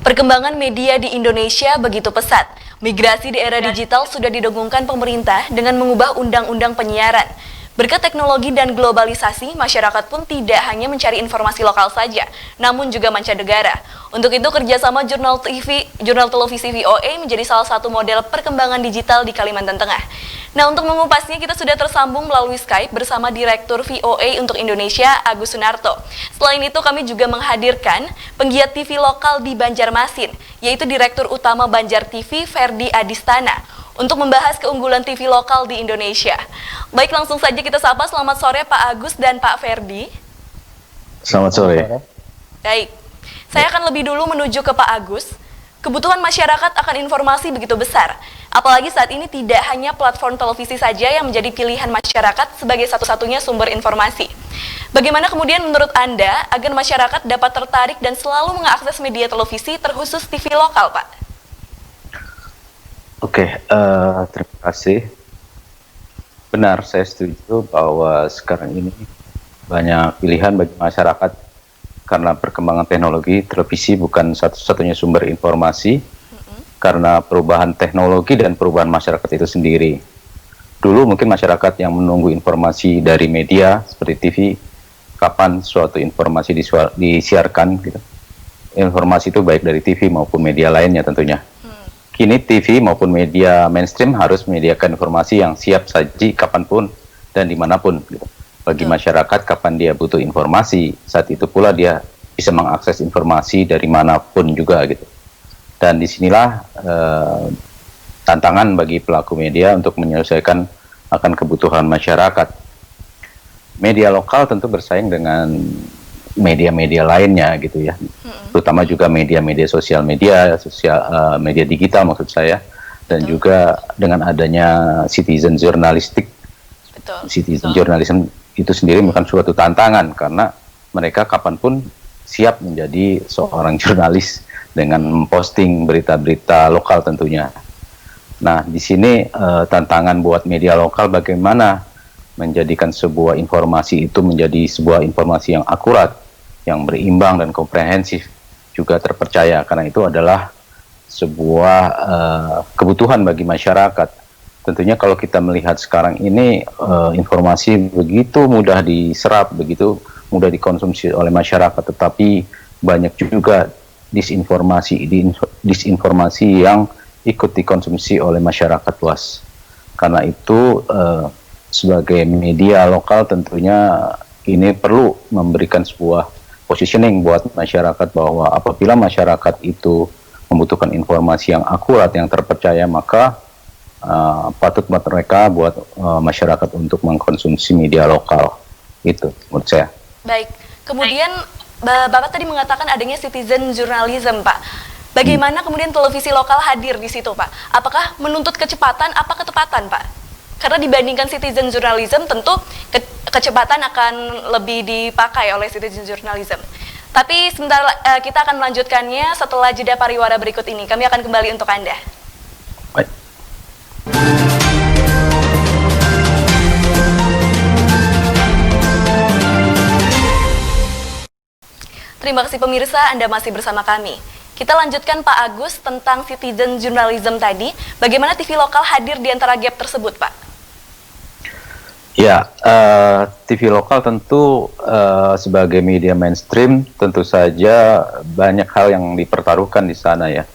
Perkembangan media di Indonesia begitu pesat. Migrasi di era digital sudah didengungkan pemerintah dengan mengubah undang-undang penyiaran. Berkat teknologi dan globalisasi, masyarakat pun tidak hanya mencari informasi lokal saja, namun juga mancanegara. Untuk itu, kerjasama jurnal televisi VOA menjadi salah satu model perkembangan digital di Kalimantan Tengah. Nah, untuk mengupasnya, kita sudah tersambung melalui Skype bersama Direktur VOA untuk Indonesia, Agus Sunarto. Selain itu, kami juga menghadirkan penggiat TV lokal di Banjarmasin, yaitu Direktur Utama Banjar TV, Ferdi Adistana, untuk membahas keunggulan TV lokal di Indonesia. Baik, langsung saja kita sapa. Selamat sore Pak Agus dan Pak Ferdi. Selamat sore. Baik, saya akan lebih dulu menuju ke Pak Agus. Kebutuhan masyarakat akan informasi begitu besar. Apalagi saat ini tidak hanya platform televisi saja yang menjadi pilihan masyarakat sebagai satu-satunya sumber informasi. Bagaimana kemudian menurut Anda agar masyarakat dapat tertarik dan selalu mengakses media televisi terkhusus TV lokal, Pak? Oke, terima kasih. Benar, saya setuju bahwa sekarang ini banyak pilihan bagi masyarakat karena perkembangan teknologi. Televisi bukan satu-satunya sumber informasi karena perubahan teknologi dan perubahan masyarakat itu sendiri. Dulu mungkin masyarakat yang menunggu informasi dari media seperti TV, kapan suatu informasi disiarkan gitu. Informasi itu baik dari TV maupun media lainnya tentunya. Kini TV maupun media mainstream harus menyediakan informasi yang siap saji kapanpun dan dimanapun gitu. Bagi masyarakat kapan dia butuh informasi, saat itu pula dia bisa mengakses informasi dari manapun juga gitu. Dan disinilah tantangan bagi pelaku media untuk menyelesaikan akan kebutuhan masyarakat. Media lokal tentu bersaing dengan media-media lainnya gitu ya, terutama juga media-media sosial media, media digital maksud saya, dan juga dengan adanya citizen journalistik. Citizen journalism itu sendiri bukan suatu tantangan karena mereka kapanpun siap menjadi seorang jurnalis dengan memposting berita-berita lokal tentunya. Nah, di sini tantangan buat media lokal bagaimana menjadikan sebuah informasi itu menjadi sebuah informasi yang akurat, yang berimbang dan komprehensif, juga terpercaya, karena itu adalah sebuah kebutuhan bagi masyarakat. Tentunya kalau kita melihat sekarang ini informasi begitu mudah diserap, begitu mudah dikonsumsi oleh masyarakat, tetapi banyak juga disinformasi yang ikut dikonsumsi oleh masyarakat luas. Karena itu sebagai media lokal tentunya ini perlu memberikan sebuah positioning buat masyarakat bahwa apabila masyarakat itu membutuhkan informasi yang akurat, yang terpercaya, maka patut buat mereka, buat masyarakat untuk mengkonsumsi media lokal. Itu menurut saya. Baik, kemudian Bapak tadi mengatakan adanya citizen journalism, Pak. Bagaimana kemudian televisi lokal hadir di situ, Pak? Apakah menuntut kecepatan, apa ketepatan, Pak? Karena dibandingkan citizen journalism, tentu kecepatan akan lebih dipakai oleh citizen journalism. Tapi sebentar kita akan melanjutkannya setelah jeda pariwara berikut ini. Kami akan kembali untuk Anda. Baik. Terima kasih pemirsa, Anda masih bersama kami. Kita lanjutkan Pak Agus tentang citizen journalism tadi. Bagaimana TV lokal hadir di antara gap tersebut, Pak? Ya, TV lokal tentu sebagai media mainstream tentu saja banyak hal yang dipertaruhkan di sana ya.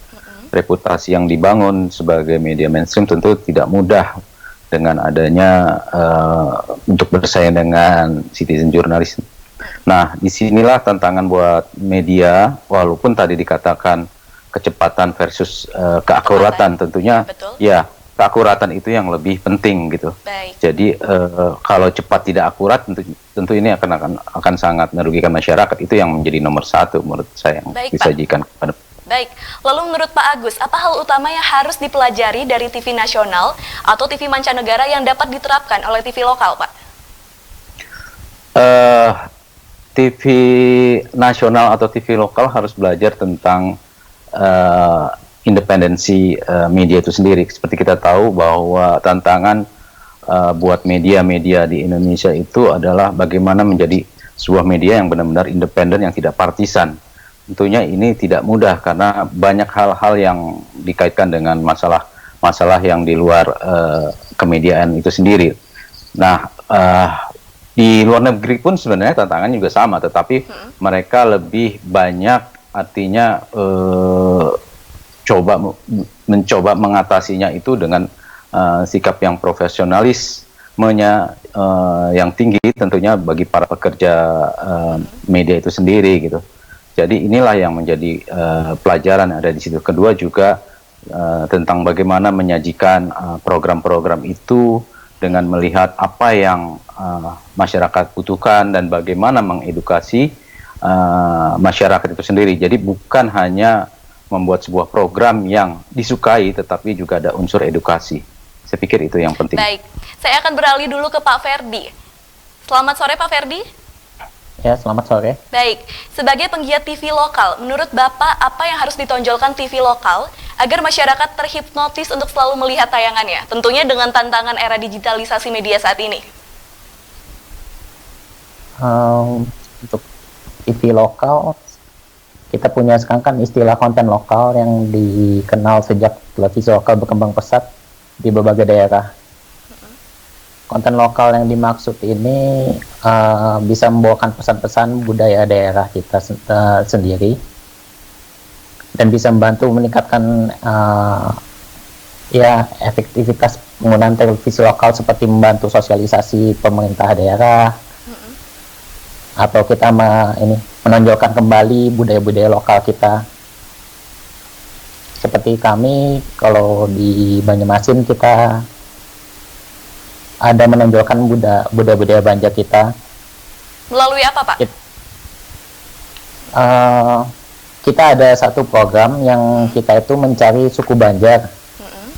Reputasi yang dibangun sebagai media mainstream tentu tidak mudah dengan adanya untuk bersaing dengan citizen journalism. Nah, disinilah tantangan buat media, walaupun tadi dikatakan kecepatan versus keakuratan tentunya. Betul. Ya. Keakuratan itu yang lebih penting gitu. Baik. Jadi kalau cepat tidak akurat tentu ini akan sangat merugikan masyarakat. Itu yang menjadi nomor satu menurut saya yang disajikan kepada. Baik, lalu menurut Pak Agus, apa hal utama yang harus dipelajari dari TV nasional atau TV mancanegara yang dapat diterapkan oleh TV lokal, Pak? TV nasional atau TV lokal harus belajar tentang independensi media itu sendiri. Seperti kita tahu bahwa tantangan buat media-media di Indonesia itu adalah bagaimana menjadi sebuah media yang benar-benar independen, yang tidak partisan. Tentunya ini tidak mudah karena banyak hal-hal yang dikaitkan dengan masalah yang di luar kemediaan itu sendiri. Nah, di luar negeri pun sebenarnya tantangannya juga sama, tetapi mereka lebih banyak artinya mencoba mengatasinya itu dengan sikap yang profesionalismenya yang tinggi tentunya bagi para pekerja media itu sendiri gitu. Jadi inilah yang menjadi pelajaran yang ada di situ. Kedua juga tentang bagaimana menyajikan program-program itu dengan melihat apa yang masyarakat butuhkan dan bagaimana mengedukasi masyarakat itu sendiri. Jadi bukan hanya membuat sebuah program yang disukai, tetapi juga ada unsur edukasi. Saya pikir itu yang penting. Baik, saya akan beralih dulu ke Pak Ferdi. Selamat sore Pak Ferdi. Ya, selamat sore. Baik, sebagai penggiat TV lokal, menurut Bapak apa yang harus ditonjolkan TV lokal agar masyarakat terhipnotis untuk selalu melihat tayangannya? Tentunya dengan tantangan era digitalisasi media saat ini. Untuk TV lokal, kita punya sekarang kan istilah konten lokal yang dikenal sejak televisi lokal berkembang pesat di berbagai daerah. Konten lokal yang dimaksud ini bisa membawakan pesan-pesan budaya daerah kita sendiri dan bisa membantu meningkatkan efektivitas penggunaan televisi lokal seperti membantu sosialisasi pemerintah daerah atau kita menonjolkan kembali budaya-budaya lokal kita. Seperti kami kalau di Banyumasin kita ada menonjolkan budaya-budaya Banjar kita. Melalui apa, Pak? Kita ada satu program yang kita itu mencari suku Banjar,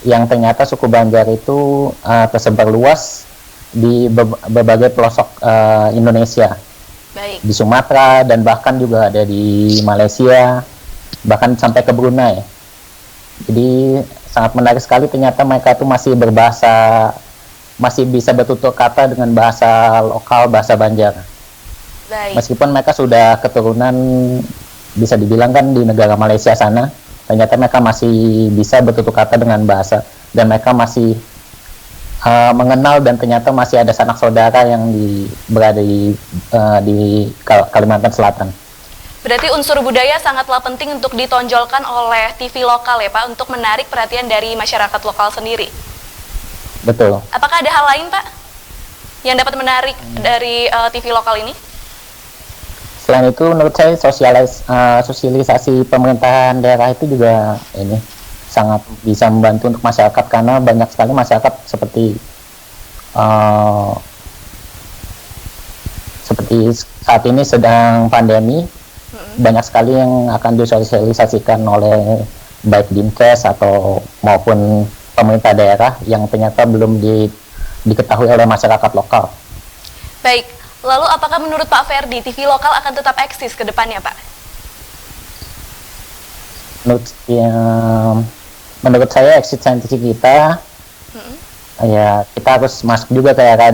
yang ternyata suku Banjar itu tersebar luas di berbagai pelosok Indonesia. Baik. Di Sumatera dan bahkan juga ada di Malaysia, bahkan sampai ke Brunei. Jadi sangat menarik sekali, ternyata mereka itu masih bisa bertutur kata dengan bahasa lokal, bahasa Banjar. Baik. Meskipun mereka sudah keturunan bisa dibilang kan di negara Malaysia sana, ternyata mereka masih bisa bertutur kata dengan bahasa dan mereka masih mengenal dan ternyata masih ada sanak saudara yang berada di Kalimantan Selatan. Berarti unsur budaya sangatlah penting untuk ditonjolkan oleh TV lokal ya Pak, untuk menarik perhatian dari masyarakat lokal sendiri. Betul. Apakah ada hal lain Pak yang dapat menarik dari TV lokal ini? Selain itu menurut saya sosialisasi pemerintahan daerah itu juga sangat bisa membantu untuk masyarakat, karena banyak sekali masyarakat seperti saat ini sedang pandemi, banyak sekali yang akan disosialisasikan oleh baik Dinkes atau maupun pemerintah daerah yang ternyata belum diketahui oleh masyarakat lokal. Baik, lalu apakah menurut Pak Ferdi TV lokal akan tetap eksis ke depannya Pak? Menurut saya eksistensi kita ya kita harus masuk juga ke era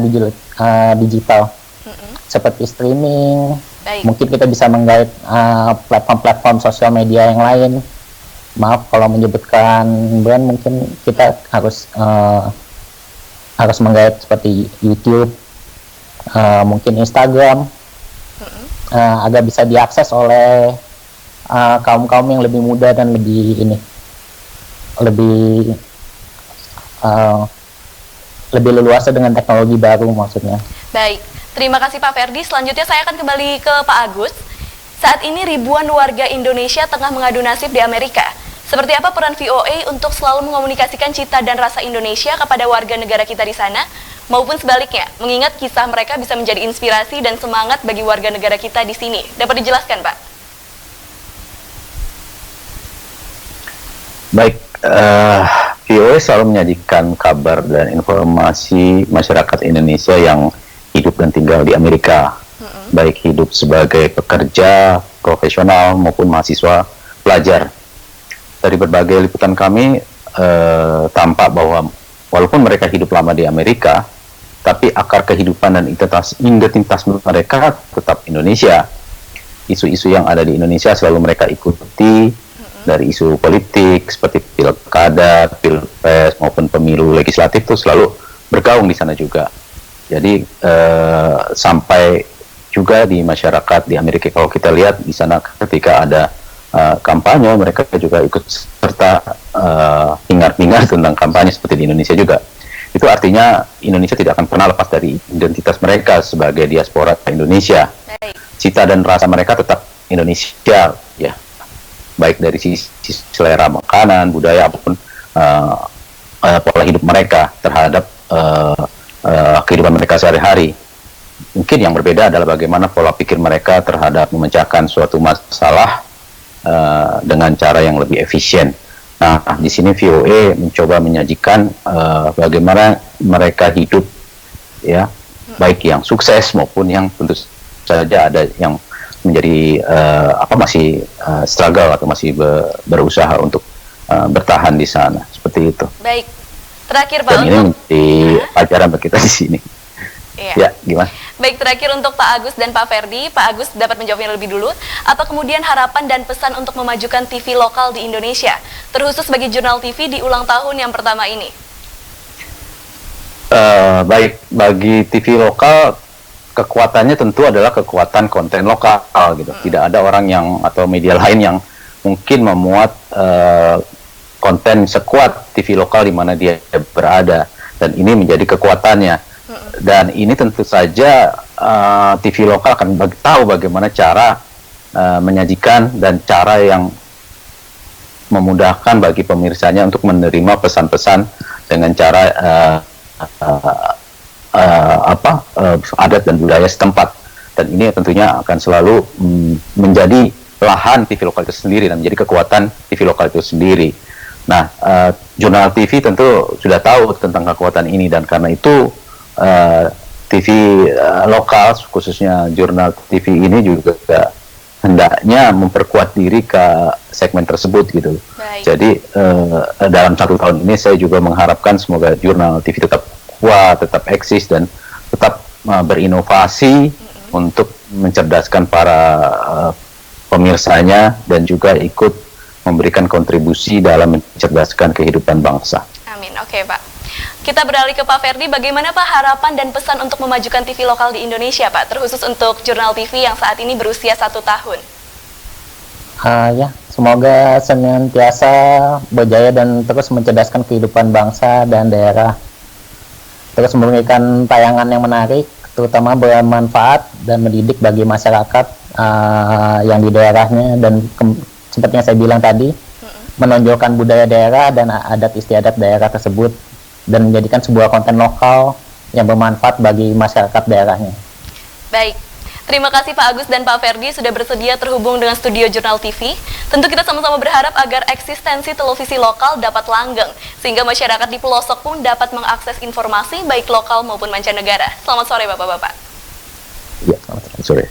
digital, seperti streaming. Baik. Mungkin kita bisa menggait platform-platform sosial media yang lain. Maaf kalau menyebutkan brand, mungkin kita harus menggait seperti YouTube, mungkin Instagram, agar bisa diakses oleh kaum-kaum yang lebih muda dan lebih leluasa dengan teknologi baru maksudnya. Baik, terima kasih Pak Ferdi. Selanjutnya saya akan kembali ke Pak Agus. Saat ini ribuan warga Indonesia tengah mengadu nasib di Amerika. Seperti apa peran VOA untuk selalu mengomunikasikan cita dan rasa Indonesia kepada warga negara kita di sana, maupun sebaliknya, mengingat kisah mereka bisa menjadi inspirasi dan semangat bagi warga negara kita di sini. Dapat dijelaskan, Pak? Baik, VOA selalu menyajikan kabar dan informasi masyarakat Indonesia yang hidup dan tinggal di Amerika, baik hidup sebagai pekerja, profesional maupun mahasiswa, pelajar. Dari berbagai liputan kami tampak bahwa walaupun mereka hidup lama di Amerika, tapi akar kehidupan dan identitas mereka tetap Indonesia. Isu-isu yang ada di Indonesia selalu mereka ikuti, dari isu politik seperti pilkada, pilpres maupun pemilu legislatif itu selalu bergaung di sana juga. Jadi sampai juga di masyarakat di Amerika, kalau kita lihat di sana ketika ada kampanye, mereka juga ikut serta hingar-bingar tentang kampanye seperti di Indonesia juga. Itu artinya Indonesia tidak akan pernah lepas dari identitas mereka sebagai diaspora Indonesia. Cita dan rasa mereka tetap Indonesia, ya, baik dari sisi selera makanan, budaya, apapun pola hidup mereka terhadap kehidupan mereka sehari-hari. Mungkin yang berbeda adalah bagaimana pola pikir mereka terhadap memecahkan suatu masalah dengan cara yang lebih efisien. Nah, di sini VOA mencoba menyajikan bagaimana mereka hidup, ya, baik yang sukses maupun yang tentu saja ada yang menjadi masih struggle atau masih berusaha untuk bertahan di sana, seperti itu. Baik, terakhir Pak, dan ini menjadi pelajaran bagi kita di sini. Iya. Ya, gimana? Baik, terakhir untuk Pak Agus dan Pak Ferdi. Pak Agus dapat menjawabnya lebih dulu. Apa kemudian harapan dan pesan untuk memajukan TV lokal di Indonesia, terkhusus bagi jurnal TV di ulang tahun yang pertama ini? Baik, bagi TV lokal, kekuatannya tentu adalah kekuatan konten lokal gitu. Tidak ada orang yang atau media lain yang mungkin memuat konten sekuat TV lokal di mana dia berada, dan ini menjadi kekuatannya. Dan ini tentu saja TV lokal akan tahu bagaimana cara menyajikan dan cara yang memudahkan bagi pemirsanya untuk menerima pesan-pesan dengan cara adat dan budaya setempat. Dan ini tentunya akan selalu menjadi lahan TV lokal itu sendiri dan menjadi kekuatan TV lokal itu sendiri. Nah, jurnal TV tentu sudah tahu tentang kekuatan ini, dan karena itu TV lokal, khususnya jurnal TV ini juga hendaknya memperkuat diri ke segmen tersebut gitu. Baik. Jadi dalam 1 tahun ini saya juga mengharapkan semoga jurnal TV tetap kuat, tetap eksis, dan tetap berinovasi untuk mencerdaskan para pemirsanya dan juga ikut memberikan kontribusi dalam mencerdaskan kehidupan bangsa. Amin. Oke, Pak. Kita beralih ke Pak Ferdi. Bagaimana Pak harapan dan pesan untuk memajukan TV lokal di Indonesia, Pak, terkhusus untuk jurnal TV yang saat ini berusia 1 tahun? Ya, semoga senantiasa berjaya dan terus mencerdaskan kehidupan bangsa dan daerah. Terus memberikan tayangan yang menarik, terutama bermanfaat dan mendidik bagi masyarakat yang di daerahnya, dan seperti yang saya bilang tadi, menonjolkan budaya daerah dan adat istiadat daerah tersebut, dan menjadikan sebuah konten lokal yang bermanfaat bagi masyarakat daerahnya. Baik, terima kasih Pak Agus dan Pak Ferdi sudah bersedia terhubung dengan studio Jurnal TV. Tentu kita sama-sama berharap agar eksistensi televisi lokal dapat langgeng, sehingga masyarakat di pelosok pun dapat mengakses informasi baik lokal maupun mancanegara. Selamat sore Bapak-Bapak. Ya, selamat sore.